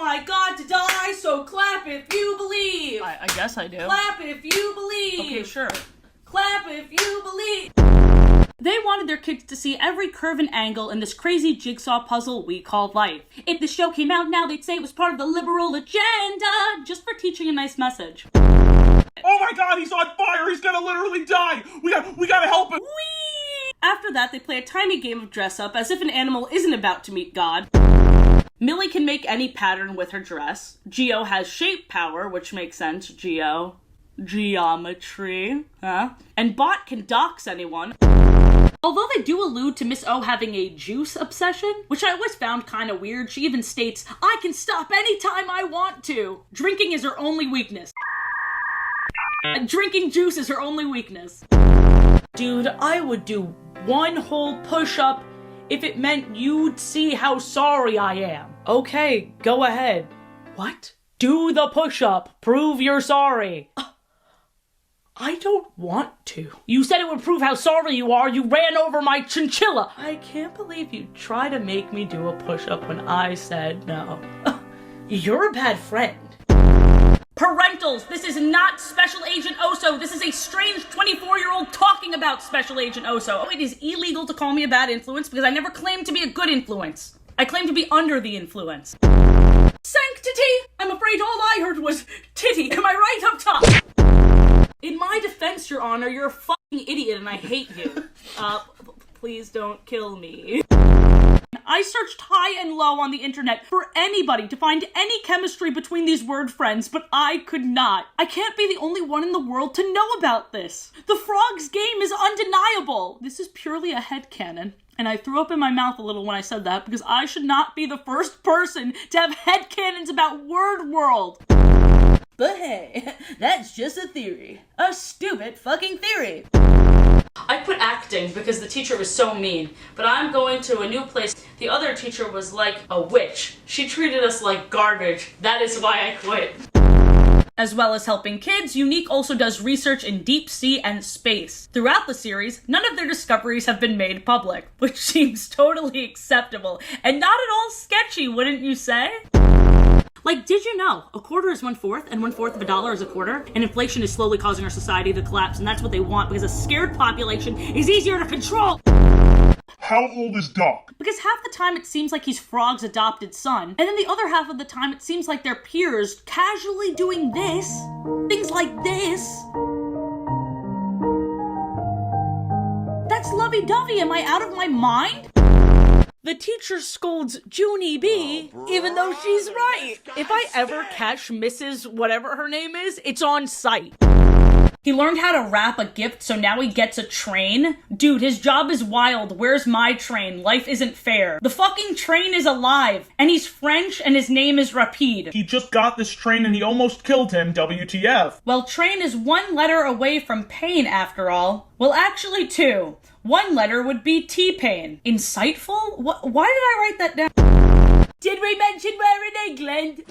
my God to die, so clap if you believe. I guess I do. Clap if you believe. Okay, sure. Clap if you believe. They wanted their kids to see every curve and angle in this crazy jigsaw puzzle we call life. If the show came out now, they'd say it was part of the liberal agenda, just for teaching a nice message. Oh my God, he's on fire! He's gonna literally die! We gotta help him! Whee! After that, they play a tiny game of dress up as if an animal isn't about to meet God. Millie can make any pattern with her dress. Geo has shape power, which makes sense, Geo. Geometry, huh? And Bot can dox anyone. Although they do allude to Miss O having a juice obsession, which I always found kind of weird, she even states, I can stop anytime I want to. Drinking is her only weakness. Drinking juice is her only weakness. Dude, I would do one whole push-up if it meant you'd see how sorry I am. Okay, go ahead. What? Do the push-up. Prove you're sorry. I don't want to. You said it would prove how sorry you are. You ran over my chinchilla. I can't believe you try to make me do a push-up when I said no. You're a bad friend. Parentals, this is not Special Agent Oso. This is a strange 24-year-old talking about Special Agent Oso. It is illegal to call me a bad influence because I never claimed to be a good influence. I claim to be under the influence. Sanctity! I'm afraid all I heard was titty. Am I right up top? In my defense, Your Honor, you're a fucking idiot and I hate you. Please don't kill me. I searched high and low on the internet for anybody to find any chemistry between these word friends, but I could not. I can't be the only one in the world to know about this. The frogs game is undeniable. This is purely a headcanon. And I threw up in my mouth a little when I said that because I should not be the first person to have headcanons about Word World. But hey, that's just a theory. A stupid fucking theory. I quit acting because the teacher was so mean, but I'm going to a new place. The other teacher was like a witch. She treated us like garbage. That is why I quit. As well as helping kids, Unique also does research in deep sea and space. Throughout the series, none of their discoveries have been made public, which seems totally acceptable and not at all sketchy, wouldn't you say? Like, did you know a quarter is 1/4 and 1/4 of a dollar is a quarter? And inflation is slowly causing our society to collapse, and that's what they want because a scared population is easier to control. How old is Doc? Because half the time it seems like he's Frog's adopted son, and then the other half of the time it seems like they're peers casually doing this. Things like this. That's lovey-dovey. Am I out of my mind? The teacher scolds Junie B, even though she's right. If I ever catch Mrs. whatever her name is, it's on sight. He learned how to wrap a gift, so now he gets a train? Dude, his job is wild. Where's my train? Life isn't fair. The fucking train is alive, and he's French, and his name is Rapide. He just got this train and he almost killed him, WTF. Well, train is one letter away from pain, after all. Well, actually, two. One letter would be T-Pain. Insightful? Why did I write that down? Did we mention we're in England?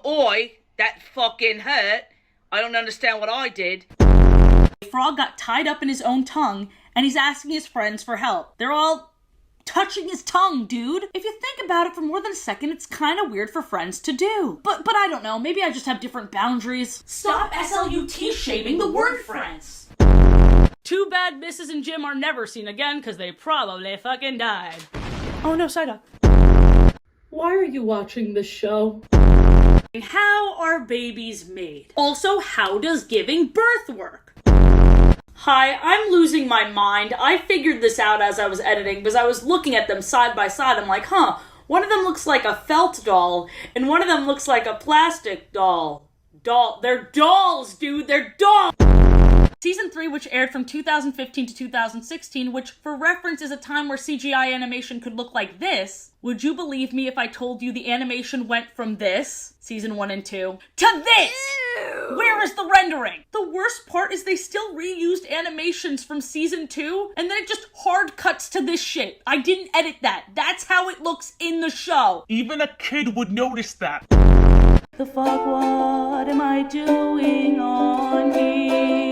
Oi, that fucking hurt. I don't understand what I did. Frog got tied up in his own tongue, and he's asking his friends for help. They're all touching his tongue, dude. If you think about it for more than a second, it's kind of weird for friends to do. But I don't know, maybe I just have different boundaries. Stop SLUT shaming the word friends. Too bad Mrs. and Jim are never seen again, because they probably fucking died. Oh no, Psyduck. Why are you watching this show? How are babies made? Also, how does giving birth work? Hi, I'm losing my mind. I figured this out as I was editing because I was looking at them side by side. I'm like, one of them looks like a felt doll and one of them looks like a plastic doll. They're dolls, dude. They're dolls. Season 3, which aired from 2015 to 2016, which for reference is a time where CGI animation could look like this. Would you believe me if I told you the animation went from this, season 1 and 2, to this? Ew. Where is the rendering? The worst part is they still reused animations from season 2, and then it just hard cuts to this shit. I didn't edit that. That's how it looks in the show. Even a kid would notice that. The fuck, what am I doing on here?